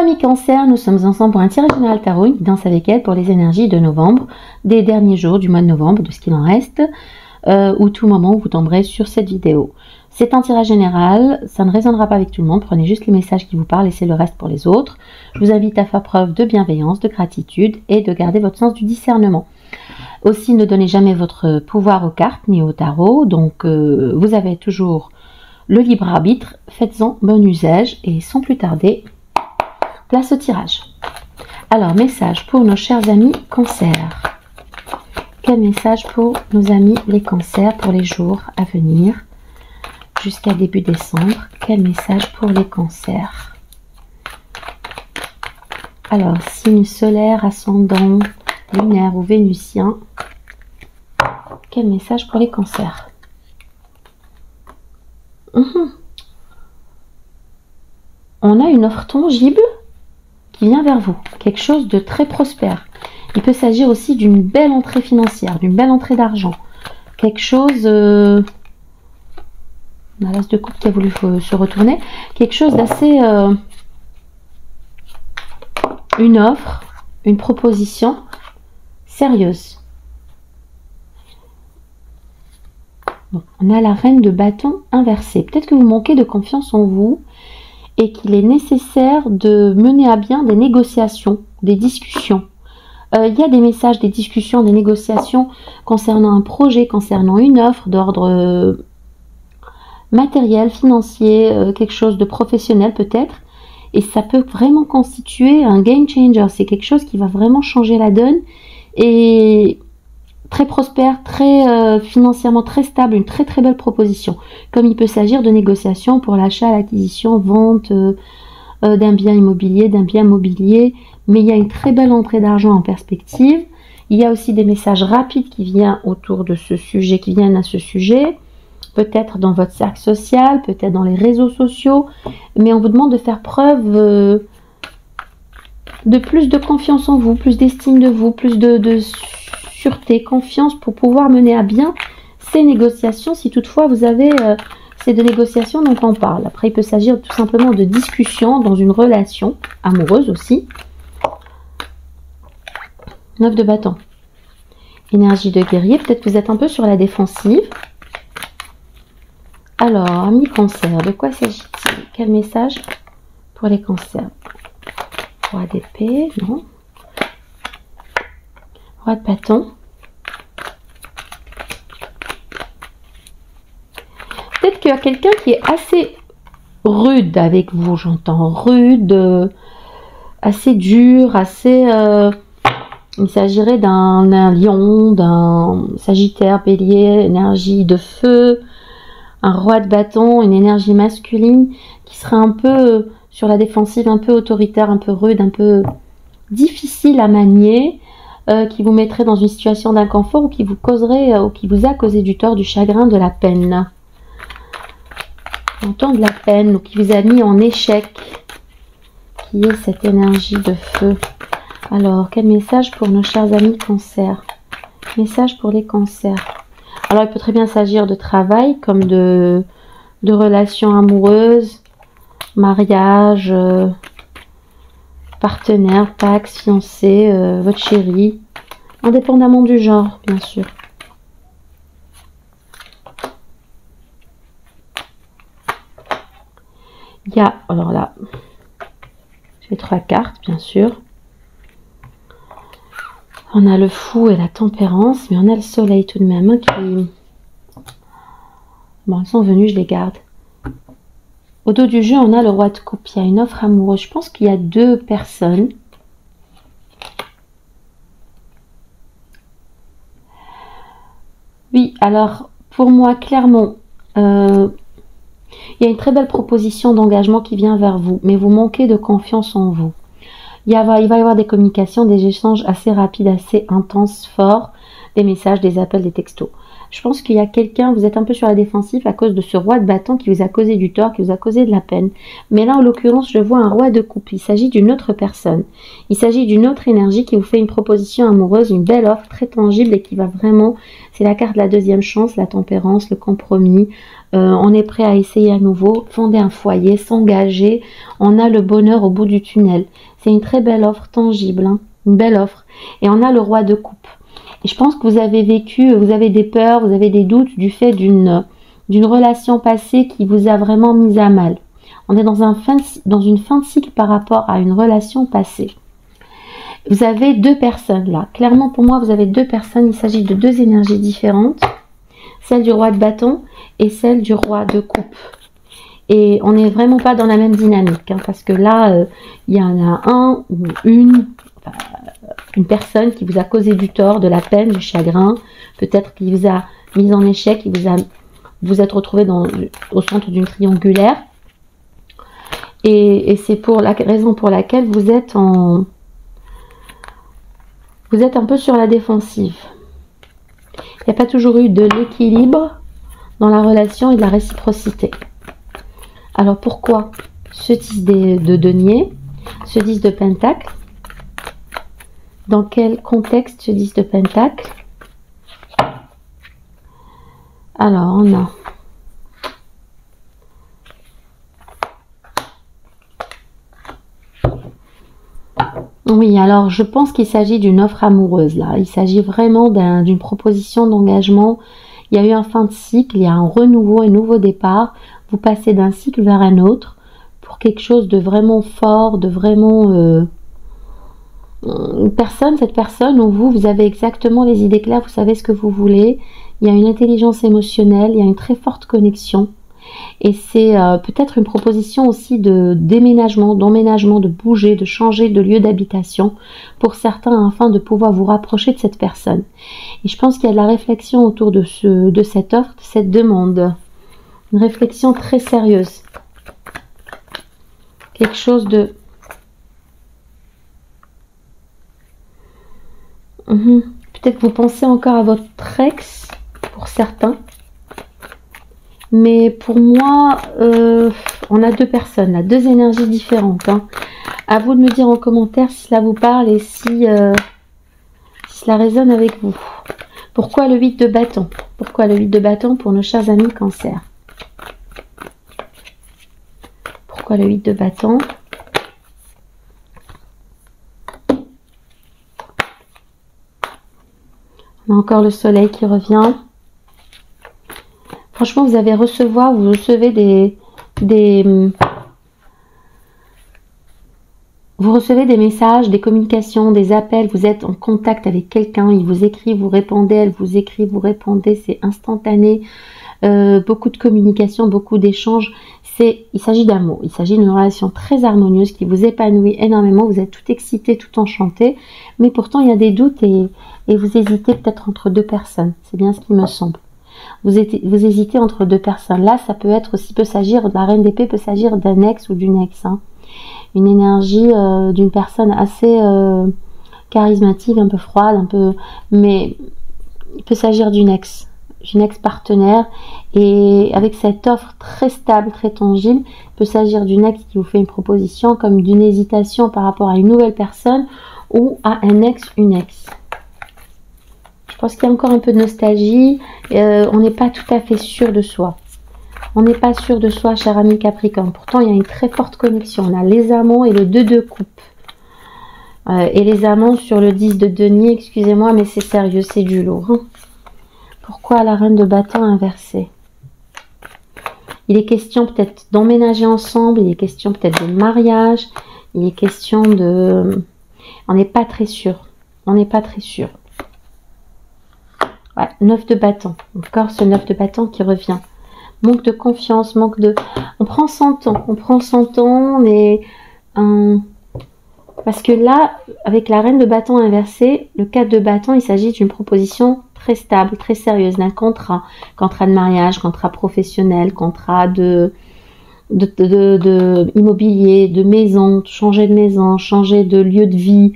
amis Cancer, nous sommes ensemble pour un tirage général tarot, une guidance avec elle pour les énergies de novembre, des derniers jours du mois de novembre, de ce qu'il en reste, ou tout moment où vous tomberez sur cette vidéo. C'est un tirage général, ça ne résonnera pas avec tout le monde, prenez juste les messages qui vous parlent, laissez le reste pour les autres. Je vous invite à faire preuve de bienveillance, de gratitude et de garder votre sens du discernement. Aussi, ne donnez jamais votre pouvoir aux cartes ni au tarot, donc vous avez toujours le libre arbitre, faites-en bon usage et sans plus tarder, place au tirage. Alors, message pour nos chers amis Cancer. Quel message pour nos amis les Cancers pour les jours à venir jusqu'à début décembre? Quel message pour les Cancers? Alors, signe solaire, ascendant, lunaire ou vénusien. Quel message pour les Cancers? On a une offre tangible qui vient vers vous, quelque chose de très prospère. Il peut s'agir aussi d'une belle entrée financière, d'une belle entrée d'argent, quelque chose, on a l'as de coupe qui a voulu se retourner, quelque chose d'assez, une offre, une proposition sérieuse. Bon, on a la reine de bâton inversée. Peut-être que vous manquez de confiance en vous et qu'il est nécessaire de mener à bien des négociations, des discussions. Il y a des messages, des discussions, des négociations concernant un projet, concernant une offre d'ordre matériel, financier, quelque chose de professionnel peut-être. Et ça peut vraiment constituer un game changer. C'est quelque chose qui va vraiment changer la donne et très prospère, très financièrement très stable, une très très belle proposition. Comme il peut s'agir de négociations pour l'achat, l'acquisition, vente d'un bien immobilier, d'un bien mobilier, mais il y a une très belle entrée d'argent en perspective. Il y a aussi des messages rapides qui viennent autour de ce sujet, qui viennent à ce sujet, peut-être dans votre cercle social, peut-être dans les réseaux sociaux, mais on vous demande de faire preuve de plus de confiance en vous, plus d'estime de vous, plus de sûreté, confiance pour pouvoir mener à bien ces négociations, si toutefois vous avez ces deux négociations dont on parle. Après, il peut s'agir tout simplement de discussions dans une relation amoureuse aussi. 9 de bâton. Énergie de guerrier, peut-être que vous êtes un peu sur la défensive. Alors, amis Cancer, de quoi s'agit-il? Quel message pour les Cancers? Roi d'épée, non. Roi de bâton. Peut-être qu'il y a quelqu'un qui est assez rude avec vous, j'entends. Rude, assez dur, assez... il s'agirait d'un lion, d'un sagittaire, bélier, énergie de feu, un roi de bâton, une énergie masculine qui serait un peu sur la défensive, un peu autoritaire, un peu rude, un peu difficile à manier, qui vous mettrait dans une situation d'inconfort ou qui vous causerait, ou qui vous a causé du tort, du chagrin, de la peine. J'entends de la peine, ou qui vous a mis en échec, qui est cette énergie de feu. Alors, quel message pour nos chers amis Cancer? Message pour les Cancers. Alors, il peut très bien s'agir de travail, comme de relations amoureuses, mariage, partenaire, pax, fiancé, votre chéri, indépendamment du genre, bien sûr. Il y a, alors là, j'ai 3 cartes, bien sûr. On a le fou et la tempérance, mais on a le soleil tout de même, hein, qui... Bon, elles sont venues, je les garde. Au dos du jeu, on a le roi de coupe. Il y a une offre amoureuse. Je pense qu'il y a 2 personnes. Oui, alors, pour moi, clairement, il y a une très belle proposition d'engagement qui vient vers vous, mais vous manquez de confiance en vous. Il va y avoir des communications, des échanges assez rapides, assez intenses, forts, des messages, des appels, des textos. Je pense qu'il y a quelqu'un, vous êtes un peu sur la défensive à cause de ce roi de bâton qui vous a causé du tort, qui vous a causé de la peine. Mais là, en l'occurrence, je vois un roi de coupe. Il s'agit d'une autre personne. Il s'agit d'une autre énergie qui vous fait une proposition amoureuse, une belle offre très tangible et qui va vraiment... C'est la carte de la deuxième chance, la tempérance, le compromis. On est prêt à essayer à nouveau, fonder un foyer, s'engager. On a le bonheur au bout du tunnel. C'est une très belle offre tangible, hein, une belle offre. Et on a le roi de coupe. Et je pense que vous avez vécu, vous avez des peurs, vous avez des doutes du fait d'une relation passée qui vous a vraiment mis à mal. On est dans une fin de cycle par rapport à une relation passée. Vous avez deux personnes là. Clairement pour moi, vous avez deux personnes. Il s'agit de deux énergies différentes. Celle du roi de bâton et celle du roi de coupe. Et on n'est vraiment pas dans la même dynamique. Hein, parce que là, il y en a un ou une personne qui vous a causé du tort, de la peine, du chagrin, peut-être qui vous a mis en échec, qui vous êtes retrouvé au centre d'une triangulaire. Et c'est pour la raison pour laquelle vous êtes un peu sur la défensive. Il n'y a pas toujours eu de l'équilibre dans la relation et de la réciprocité. Alors pourquoi ce 10 de denier, ce 10 de pentacle? Dans quel contexte ce 10 de pentacle? Alors, on a... Oui, alors je pense qu'il s'agit d'une offre amoureuse là. Il s'agit vraiment d'une proposition d'engagement. Il y a eu un fin de cycle, il y a un renouveau, un nouveau départ. Vous passez d'un cycle vers un autre pour quelque chose de vraiment fort, de vraiment... cette personne où vous avez exactement les idées claires, vous savez ce que vous voulez, il y a une intelligence émotionnelle, il y a une très forte connexion et c'est peut-être une proposition aussi de déménagement, d'emménagement, de bouger, de changer de lieu d'habitation pour certains afin de pouvoir vous rapprocher de cette personne. Et je pense qu'il y a de la réflexion autour de cette offre, de cette demande, une réflexion très sérieuse, quelque chose de... Peut-être vous pensez encore à votre ex pour certains. Mais pour moi, on a deux personnes, là, deux énergies différentes. Hein. À vous de me dire en commentaire si cela vous parle et si cela résonne avec vous. Pourquoi le 8 de bâton? Pourquoi le 8 de bâton pour nos chers amis cancer? Pourquoi le 8 de bâton? On a encore le soleil qui revient. Franchement, vous recevez vous recevez des messages, des communications, des appels, vous êtes en contact avec quelqu'un, il vous écrit, vous répondez, elle vous écrit, vous répondez, c'est instantané, beaucoup de communication, beaucoup d'échanges, il s'agit d'amour, il s'agit d'une relation très harmonieuse qui vous épanouit énormément, vous êtes tout excité, tout enchanté, mais pourtant il y a des doutes et vous hésitez peut-être entre deux personnes, c'est bien ce qui me semble. Vous hésitez entre deux personnes. Là, ça peut être aussi, la reine d'épée peut s'agir d'un ex ou d'une ex. Hein. Une énergie d'une personne assez charismatique, un peu froide, mais il peut s'agir d'une ex partenaire. Et avec cette offre très stable, très tangible, il peut s'agir d'une ex qui vous fait une proposition, comme d'une hésitation par rapport à une nouvelle personne ou à un ex, une ex. Je pense qu'il y a encore un peu de nostalgie. On n'est pas tout à fait sûr de soi. On n'est pas sûr de soi, cher ami Capricorne. Pourtant, il y a une très forte connexion. On a les amants et le 2 de coupe. Et les amants sur le 10 de denier, excusez-moi, mais c'est sérieux, c'est du lourd. Hein. Pourquoi la reine de bâton inversée? Il est question peut-être d'emménager ensemble. Il est question peut-être de mariage. Il est question de... On n'est pas très sûr. On n'est pas très sûr. Ouais, 9 de bâton. Encore ce 9 de bâton qui revient. Manque de confiance, manque de... On prend son temps, mais... Parce que là, avec la reine de bâton inversée, le 4 de bâton, il s'agit d'une proposition très stable, très sérieuse, d'un contrat. Contrat de mariage, contrat professionnel, contrat de immobilier, de maison, changer de lieu de vie.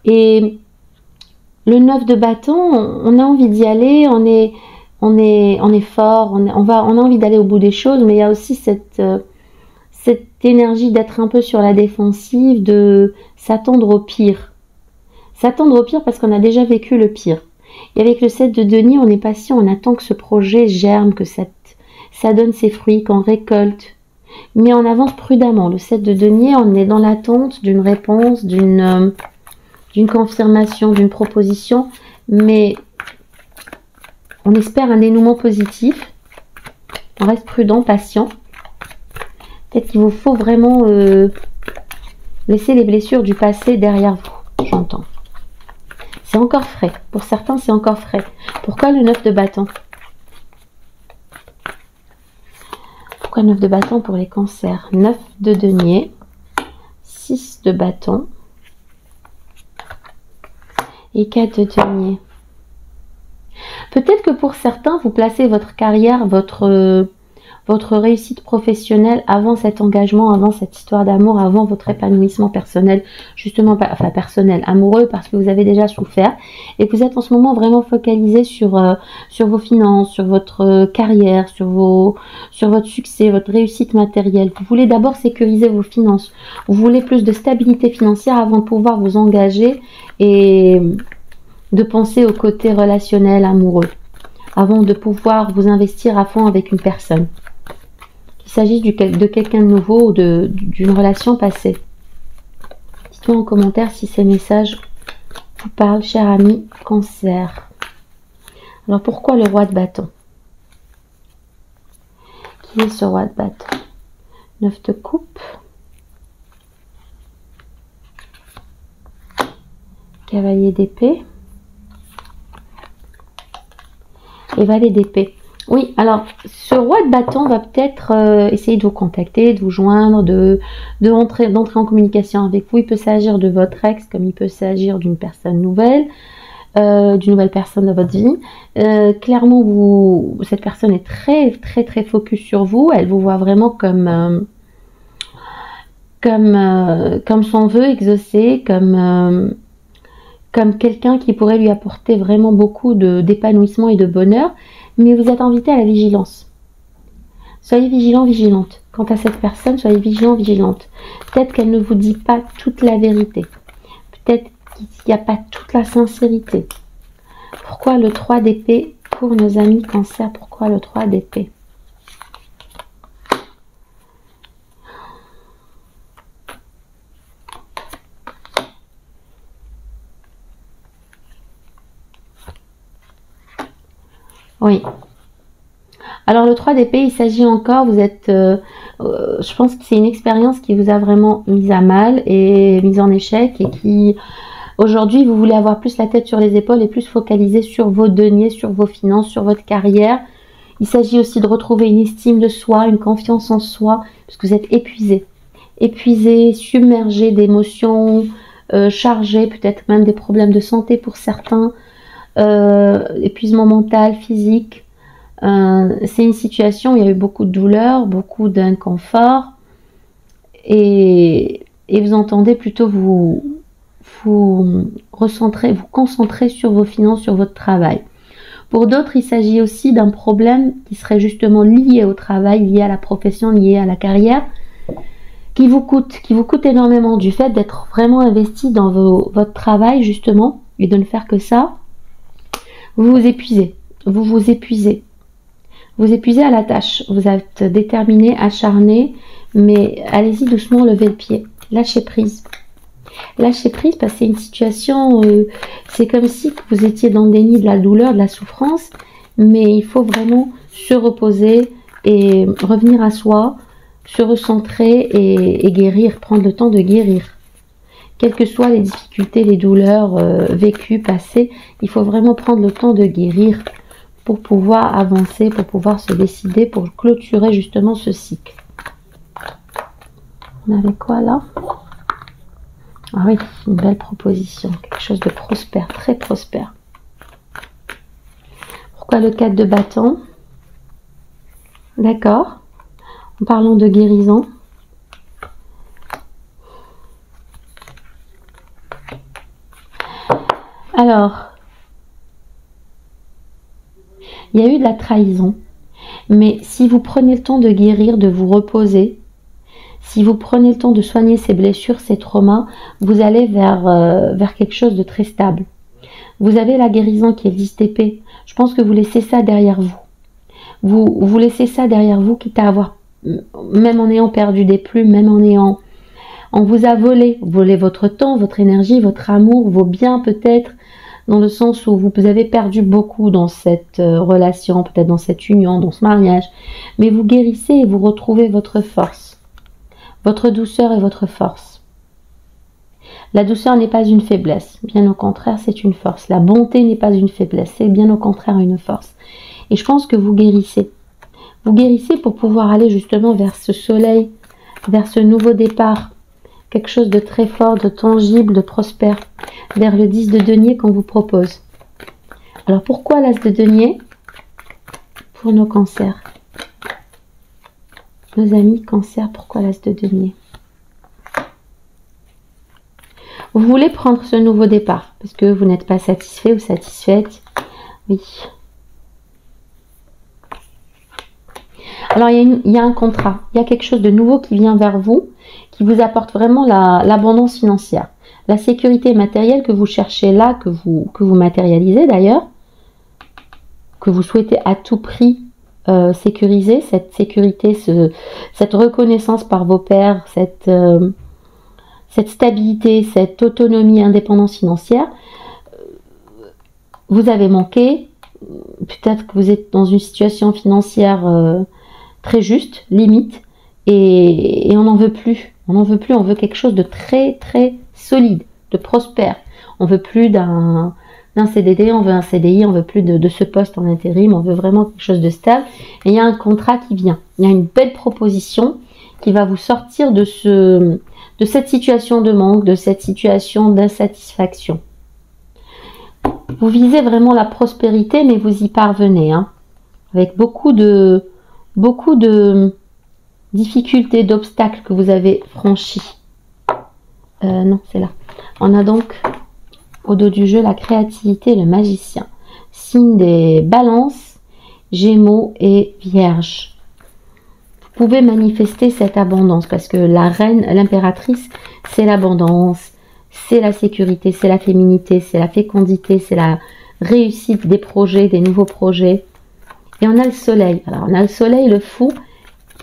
Et... Le 9 de bâton, on a envie d'y aller, on est fort, on a envie d'aller au bout des choses, mais il y a aussi cette énergie d'être un peu sur la défensive, de s'attendre au pire. S'attendre au pire parce qu'on a déjà vécu le pire. Et avec le 7 de denier, on est patient, on attend que ce projet germe, que ça donne ses fruits, qu'on récolte. Mais on avance prudemment. Le 7 de denier, on est dans l'attente d'une réponse, d'une confirmation, d'une proposition, mais on espère un dénouement positif. On reste prudent, patient. Peut-être qu'il vous faut vraiment laisser les blessures du passé derrière vous, j'entends. C'est encore frais. Pour certains, c'est encore frais. Pourquoi le 9 de bâton? Pourquoi 9 de bâton pour les cancers? 9 de denier, 6 de bâton et 4 de denier. Peut-être que pour certains, vous placez votre carrière, votre réussite professionnelle avant cet engagement, avant cette histoire d'amour, avant votre épanouissement personnel, justement, enfin personnel, amoureux, parce que vous avez déjà souffert et que vous êtes en ce moment vraiment focalisé sur vos finances, sur votre carrière, sur votre succès, votre réussite matérielle. Vous voulez d'abord sécuriser vos finances. Vous voulez plus de stabilité financière avant de pouvoir vous engager et de penser au côté relationnel, amoureux, avant de pouvoir vous investir à fond avec une personne. Qu'il s'agisse de quelqu'un de nouveau ou d'une relation passée. Dites-moi en commentaire si ces messages vous parlent, cher ami Cancer. Alors pourquoi le roi de bâton? Qui est ce roi de bâton? 9 de coupe. Cavalier d'épée. Et valet d'épée. Oui, alors ce roi de bâton va peut-être essayer de vous contacter, de vous joindre, d'entrer en communication avec vous. Il peut s'agir de votre ex, comme il peut s'agir d'une personne nouvelle, d'une nouvelle personne dans votre vie. Clairement, cette personne est très très très focus sur vous. Elle vous voit vraiment comme son vœu exaucé, comme quelqu'un qui pourrait lui apporter vraiment beaucoup d'épanouissement et de bonheur, mais vous êtes invité à la vigilance. Soyez vigilant, vigilante. Quant à cette personne, soyez vigilant, vigilante. Peut-être qu'elle ne vous dit pas toute la vérité. Peut-être qu'il n'y a pas toute la sincérité. Pourquoi le 3 d'épée pour nos amis Cancer? Pourquoi le 3 d'épée? Oui. Alors le 3 d'épée, il s'agit encore, vous êtes, je pense que c'est une expérience qui vous a vraiment mise à mal et mise en échec et qui, aujourd'hui, vous voulez avoir plus la tête sur les épaules et plus focaliser sur vos deniers, sur vos finances, sur votre carrière. Il s'agit aussi de retrouver une estime de soi, une confiance en soi, parce que vous êtes épuisé. Épuisé, submergé d'émotions, chargé, peut-être même des problèmes de santé pour certains. Épuisement mental, physique. C'est une situation où il y a eu beaucoup de douleur, beaucoup d'inconfort et vous entendez plutôt vous concentrer sur vos finances, sur votre travail. Pour d'autres, il s'agit aussi d'un problème qui serait justement lié au travail, lié à la profession, lié à la carrière, qui vous coûte énormément du fait d'être vraiment investi dans votre travail justement et de ne faire que ça. Vous vous épuisez, vous épuisez à la tâche, vous êtes déterminé, acharné, mais allez-y doucement, levez le pied, lâchez prise. Lâchez prise parce que c'est une situation, c'est comme si vous étiez dans le déni de la douleur, de la souffrance, mais il faut vraiment se reposer et revenir à soi, se recentrer et guérir, prendre le temps de guérir. Quelles que soient les difficultés, les douleurs vécues, passées, il faut vraiment prendre le temps de guérir pour pouvoir avancer, pour pouvoir se décider, pour clôturer justement ce cycle. On avait quoi là? Ah oui, une belle proposition, quelque chose de prospère, très prospère. Pourquoi le 4 de bâton? D'accord. En parlant de guérison. Alors, Il y a eu de la trahison. Mais si vous prenez le temps de guérir, de vous reposer, si vous prenez le temps de soigner ces blessures, ces traumas, vous allez vers quelque chose de très stable. Vous avez la guérison qui est le 10 d'épée. Je pense que vous laissez ça derrière vous. Vous laissez ça derrière vous, quitte à avoir, même en ayant perdu des plumes, même on vous a volé votre temps, votre énergie, votre amour, vos biens peut-être, dans le sens où vous avez perdu beaucoup dans cette relation, peut-être dans cette union, dans ce mariage. Mais vous guérissez et vous retrouvez votre force, votre douceur et votre force. La douceur n'est pas une faiblesse, bien au contraire, c'est une force. La bonté n'est pas une faiblesse, c'est bien au contraire une force. Et je pense que vous guérissez. Vous guérissez pour pouvoir aller justement vers ce soleil, vers ce nouveau départ. Quelque chose de très fort, de tangible, de prospère, vers le 10 de denier qu'on vous propose. Alors pourquoi l'as de denier? Pour nos cancers. Nos amis cancers, pourquoi l'as de denier? Vous voulez prendre ce nouveau départ, parce que vous n'êtes pas satisfait ou satisfaite. Oui. Alors il y a un contrat, il y a quelque chose de nouveau qui vient vers vous, qui vous apporte vraiment l'abondance financière. La sécurité matérielle que vous cherchez là, que vous matérialisez d'ailleurs, que vous souhaitez à tout prix sécuriser, cette sécurité, cette reconnaissance par vos pairs, cette stabilité, cette autonomie, indépendance financière, vous avez manqué, peut-être que vous êtes dans une situation financière très juste, limite, et on n'en veut plus. On n'en veut plus, on veut quelque chose de très très solide, de prospère. On veut plus d'un CDD, on veut un CDI, on veut plus de ce poste en intérim, on veut vraiment quelque chose de stable. Et il y a un contrat qui vient. Il y a une belle proposition qui va vous sortir de cette situation de manque, de cette situation d'insatisfaction. Vous visez vraiment la prospérité, mais vous y parvenez, hein, avec beaucoup de difficultés, d'obstacles que vous avez franchis. Non, c'est là. On a donc au dos du jeu la créativité, le magicien. Signe des balances, gémeaux et vierges. Vous pouvez manifester cette abondance parce que la reine, l'impératrice, c'est l'abondance, c'est la sécurité, c'est la féminité, c'est la fécondité, c'est la réussite des projets, des nouveaux projets. Et on a le soleil. Alors on a le soleil, le fou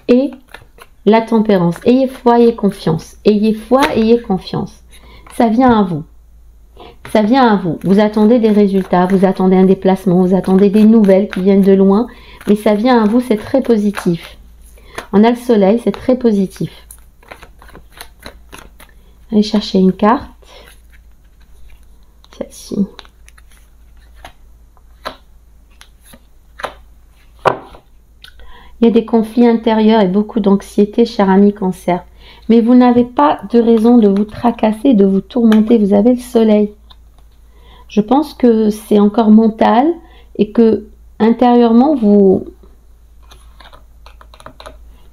et la tempérance. Ayez foi, ayez confiance. Ayez foi, ayez confiance. Ça vient à vous. Ça vient à vous. Vous attendez des résultats, vous attendez un déplacement, vous attendez des nouvelles qui viennent de loin. Mais ça vient à vous, c'est très positif. On a le soleil, c'est très positif. Allez chercher une carte. Celle-ci. Il y a des conflits intérieurs et beaucoup d'anxiété, cher ami Cancer. Mais vous n'avez pas de raison de vous tracasser, de vous tourmenter. Vous avez le soleil. Je pense que c'est encore mental et que intérieurement,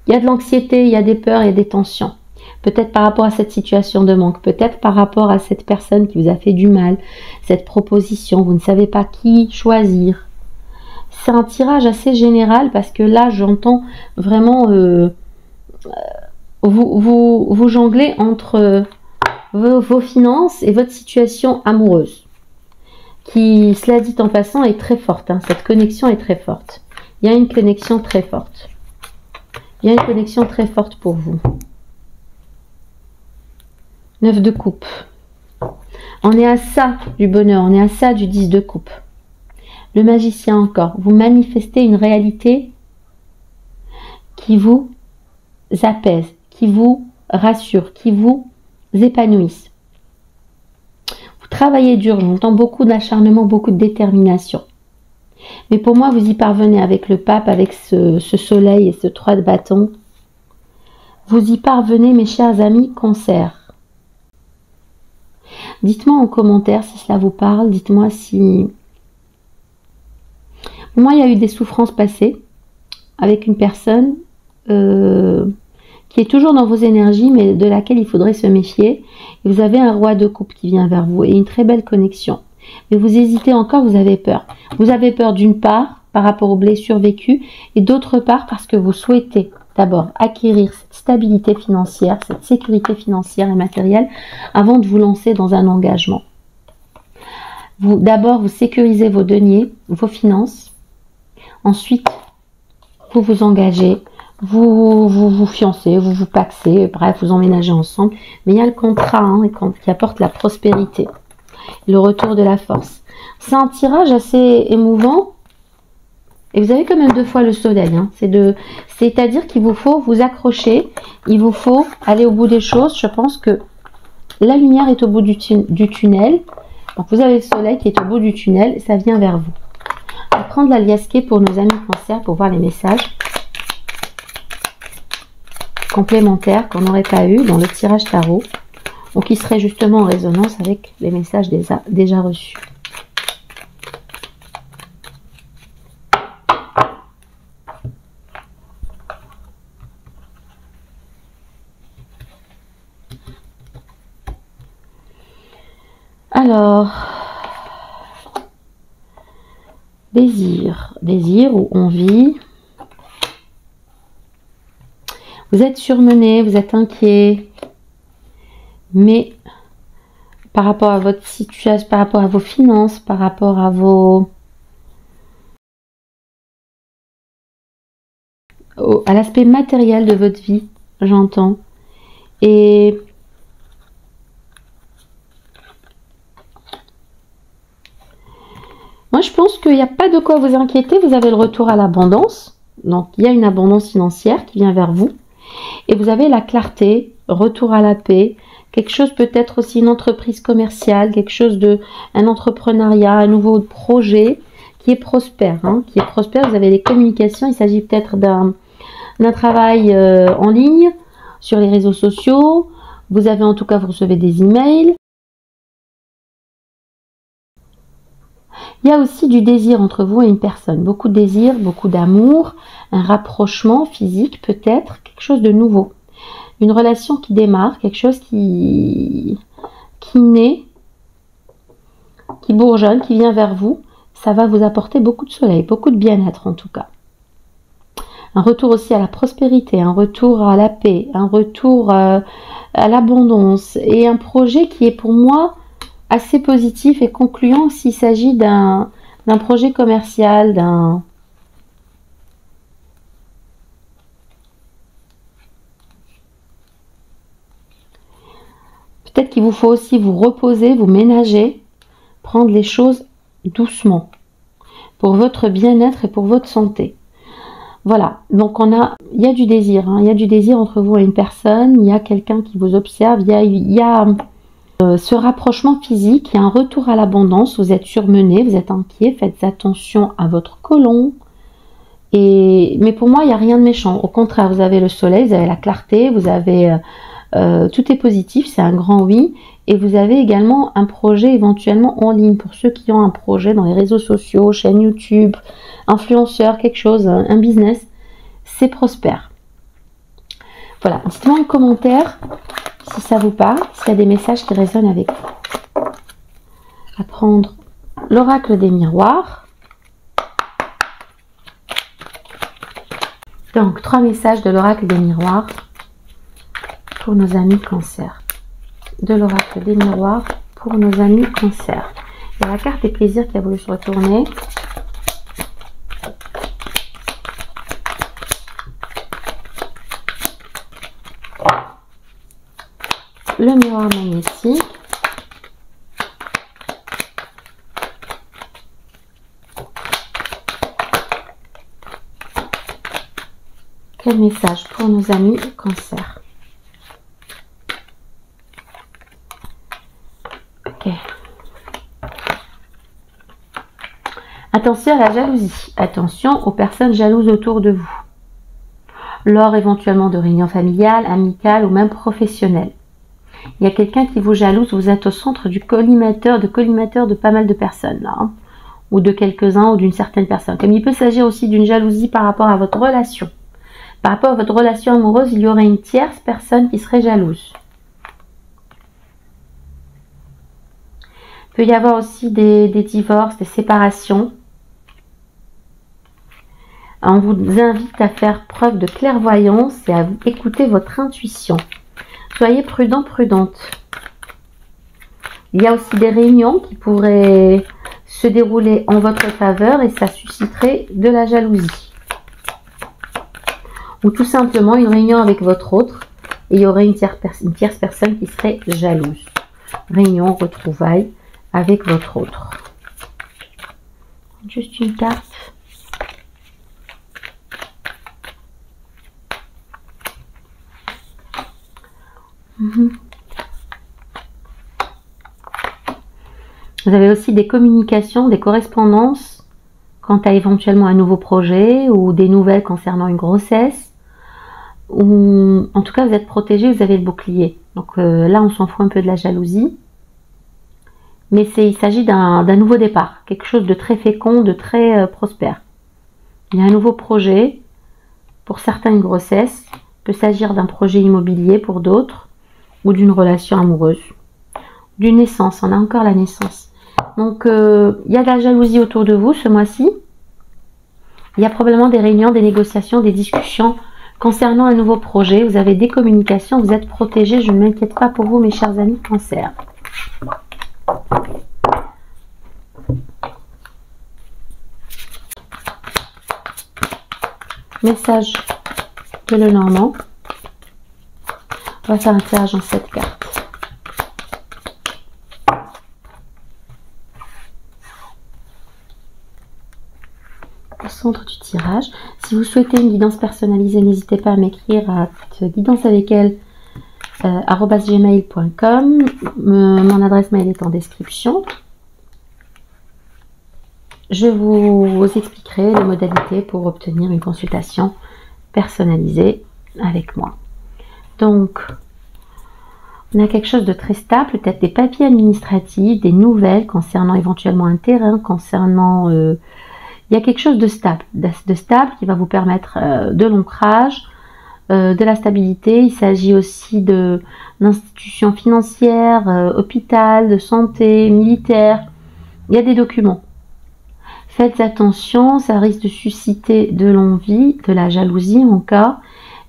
il y a de l'anxiété, il y a des peurs, il y a des tensions. Peut-être par rapport à cette situation de manque, peut-être par rapport à cette personne qui vous a fait du mal, cette proposition, vous ne savez pas qui choisir. C'est un tirage assez général parce que là, j'entends vraiment vous jongler entre vos finances et votre situation amoureuse, qui, cela dit en passant, est très forte. Hein. Cette connexion est très forte. Il y a une connexion très forte. Il y a une connexion très forte pour vous. 9 de coupe. On est à ça du bonheur, on est à ça du 10 de coupe. Le magicien encore. Vous manifestez une réalité qui vous apaise, qui vous rassure, qui vous épanouisse. Vous travaillez dur, j'entends beaucoup d'acharnement, beaucoup de détermination. Mais pour moi, vous y parvenez avec le pape, avec ce soleil et ce 3 de bâton. Vous y parvenez, mes chers amis Cancer. Dites-moi en commentaire si cela vous parle. Dites-moi si... Pour moi, il y a eu des souffrances passées avec une personne qui est toujours dans vos énergies, mais de laquelle il faudrait se méfier. Et vous avez un roi de coupe qui vient vers vous et une très belle connexion. Mais vous hésitez encore, vous avez peur. Vous avez peur d'une part par rapport aux blessures vécues, et d'autre part parce que vous souhaitez d'abord acquérir cette stabilité financière, cette sécurité financière et matérielle avant de vous lancer dans un engagement. D'abord, vous sécurisez vos deniers, vos finances. Ensuite, vous vous engagez, vous fiancez, vous pacsez, bref, vous emménagez ensemble. Mais il y a le contrat qui apporte la prospérité, le retour de la force. C'est un tirage assez émouvant. Et vous avez quand même 2 fois le soleil. C'est-à-dire qu'il vous faut vous accrocher, il vous faut aller au bout des choses. Je pense que la lumière est au bout du tunnel. Donc vous avez le soleil qui est au bout du tunnel, ça vient vers vous. On va prendre la liasquée pour nos amis Cancer pour voir les messages complémentaires qu'on n'aurait pas eu dans le tirage tarot, ou qui seraient justement en résonance avec les messages déjà reçus. Alors, désir ou envie. Vous êtes surmené, vous êtes inquiet, mais par rapport à votre situation, par rapport à vos finances, par rapport à à l'aspect matériel de votre vie, j'entends. Et moi, je pense qu'il n'y a pas de quoi vous inquiéter. Vous avez le retour à l'abondance. Donc, il y a une abondance financière qui vient vers vous. Et vous avez la clarté, retour à la paix. Quelque chose peut-être aussi une entreprise commerciale, quelque chose un entrepreneuriat, un nouveau projet qui est prospère. Qui est prospère. Vous avez les communications. Il s'agit peut-être d'un travail en ligne, sur les réseaux sociaux. Vous avez en tout cas, vous recevez des emails. Il y a aussi du désir entre vous et une personne. Beaucoup de désir, beaucoup d'amour, un rapprochement physique peut-être, quelque chose de nouveau. Une relation qui démarre, quelque chose qui naît, qui bourgeonne, qui vient vers vous. Ça va vous apporter beaucoup de soleil, beaucoup de bien-être en tout cas. Un retour aussi à la prospérité, un retour à la paix, un retour à l'abondance et un projet qui est pour moi assez positif et concluant s'il s'agit d'un projet commercial, peut-être qu'il vous faut aussi vous reposer, vous ménager, prendre les choses doucement pour votre bien-être et pour votre santé. Voilà, donc il y a du désir, il y a du désir entre vous et une personne, il y a quelqu'un qui vous observe, il y a ce rapprochement physique, il y a un retour à l'abondance, vous êtes surmené, vous êtes inquiet, faites attention à votre côlon. Mais pour moi, il n'y a rien de méchant. Au contraire, vous avez le soleil, vous avez la clarté, vous avez tout est positif, c'est un grand oui. Et vous avez également un projet éventuellement en ligne pour ceux qui ont un projet dans les réseaux sociaux, chaîne YouTube, influenceur, quelque chose, un business. C'est prospère. Voilà, dites-moi en commentaire si ça vous parle, s'il y a des messages qui résonnent avec vous. À prendre l'oracle des miroirs. Donc, 3 messages de l'oracle des miroirs pour nos amis Cancer. De l'oracle des miroirs pour nos amis Cancer. Il y a la carte des plaisirs qui a voulu se retourner. Le miroir magnétique. Quel message pour nos amis Cancer? Ok. Attention à la jalousie. Attention aux personnes jalouses autour de vous. Lors éventuellement de réunions familiales, amicales ou même professionnelles. Il y a quelqu'un qui vous jalouse, vous êtes au centre du collimateur, de pas mal de personnes là, ou de quelques-uns ou d'une certaine personne. Comme il peut s'agir aussi d'une jalousie par rapport à votre relation. Par rapport à votre relation amoureuse, il y aurait une tierce personne qui serait jalouse. Il peut y avoir aussi des divorces, des séparations. On vous invite à faire preuve de clairvoyance et à écouter votre intuition. Soyez prudent, prudente. Il y a aussi des réunions qui pourraient se dérouler en votre faveur et ça susciterait de la jalousie. Ou tout simplement une réunion avec votre autre et il y aurait une tierce personne qui serait jalouse. Réunion, retrouvailles avec votre autre. Juste une carte. Vous avez aussi des communications, des correspondances quant à éventuellement un nouveau projet ou des nouvelles concernant une grossesse. Ou en tout cas, vous êtes protégé, vous avez le bouclier. Donc là, on s'en fout un peu de la jalousie. Mais il s'agit d'un nouveau départ, quelque chose de très fécond, de très prospère. Il y a un nouveau projet, pour certains une grossesse, il peut s'agir d'un projet immobilier pour d'autres, ou d'une relation amoureuse, d'une naissance, on a encore la naissance. Donc il y a de la jalousie autour de vous ce mois-ci. Il y a probablement des réunions, des négociations, des discussions concernant un nouveau projet. Vous avez des communications, vous êtes protégés, je ne m'inquiète pas pour vous mes chers amis Cancer. Message de Lenormand. On va faire un tirage en 7 cartes. Au centre du tirage. Si vous souhaitez une guidance personnalisée, n'hésitez pas à m'écrire à guidanceavecelle@gmail.com. Mon adresse mail est en description. Je vous expliquerai les modalités pour obtenir une consultation personnalisée avec moi. Donc, on a quelque chose de très stable, peut-être des papiers administratifs, des nouvelles concernant éventuellement un terrain, concernant... il y a quelque chose de stable qui va vous permettre de l'ancrage, de la stabilité. Il s'agit aussi d'institutions financières, hôpital, de santé, militaire. Il y a des documents. Faites attention, ça risque de susciter de l'envie, de la jalousie en cas.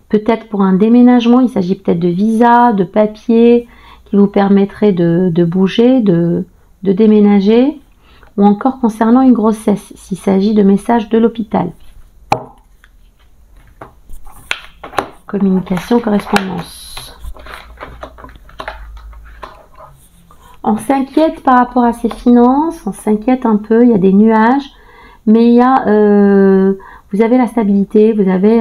Peut-être pour un déménagement, il s'agit peut-être de visa, de papier qui vous permettrait de bouger, de déménager. Ou encore concernant une grossesse, s'il s'agit de messages de l'hôpital. Communication, correspondance. On s'inquiète par rapport à ses finances, on s'inquiète un peu, il y a des nuages, mais il y a, vous avez la stabilité, vous avez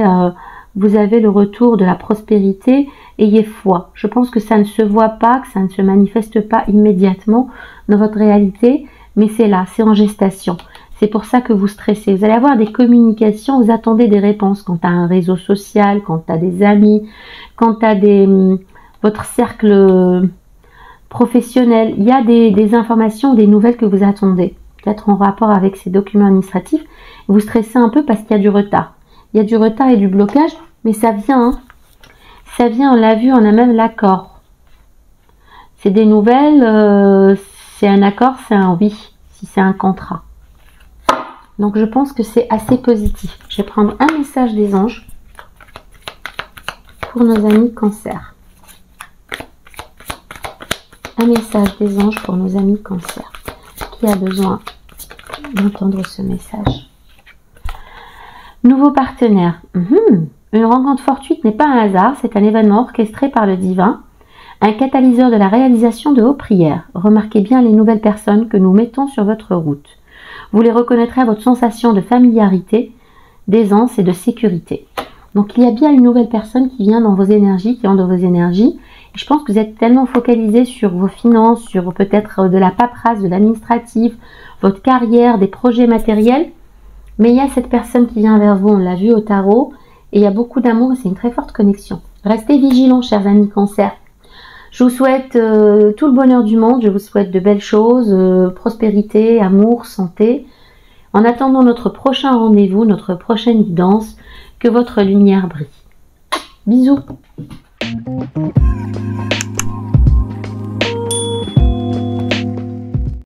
le retour de la prospérité, ayez foi. Je pense que ça ne se voit pas, que ça ne se manifeste pas immédiatement dans votre réalité, mais c'est là, c'est en gestation. C'est pour ça que vous stressez. Vous allez avoir des communications, vous attendez des réponses quant à un réseau social, quant à des amis, quant à votre cercle professionnel. Il y a des informations, des nouvelles que vous attendez. Peut-être en rapport avec ces documents administratifs. Vous stressez un peu parce qu'il y a du retard. Il y a du retard et du blocage, mais ça vient. Hein. Ça vient, on l'a vu, on a même l'accord. C'est des nouvelles, c'est un accord, c'est un oui, si c'est un contrat. Donc je pense que c'est assez positif. Je vais prendre un message des anges pour nos amis Cancer. Un message des anges pour nos amis Cancer. Qui a besoin d'entendre ce message? Nouveau partenaire. Une rencontre fortuite n'est pas un hasard, c'est un événement orchestré par le divin. Un catalyseur de la réalisation de vos prières. Remarquez bien les nouvelles personnes que nous mettons sur votre route. Vous les reconnaîtrez à votre sensation de familiarité, d'aisance et de sécurité. Donc il y a bien une nouvelle personne qui vient dans vos énergies, qui entre dans vos énergies. Et je pense que vous êtes tellement focalisé sur vos finances, sur peut-être de la paperasse, de l'administratif, votre carrière, des projets matériels. Mais il y a cette personne qui vient vers vous, on l'a vu au tarot, et il y a beaucoup d'amour et c'est une très forte connexion. Restez vigilants, chers amis Cancer. Je vous souhaite tout le bonheur du monde, je vous souhaite de belles choses, prospérité, amour, santé. En attendant notre prochain rendez-vous, notre prochaine guidance, que votre lumière brille. Bisous.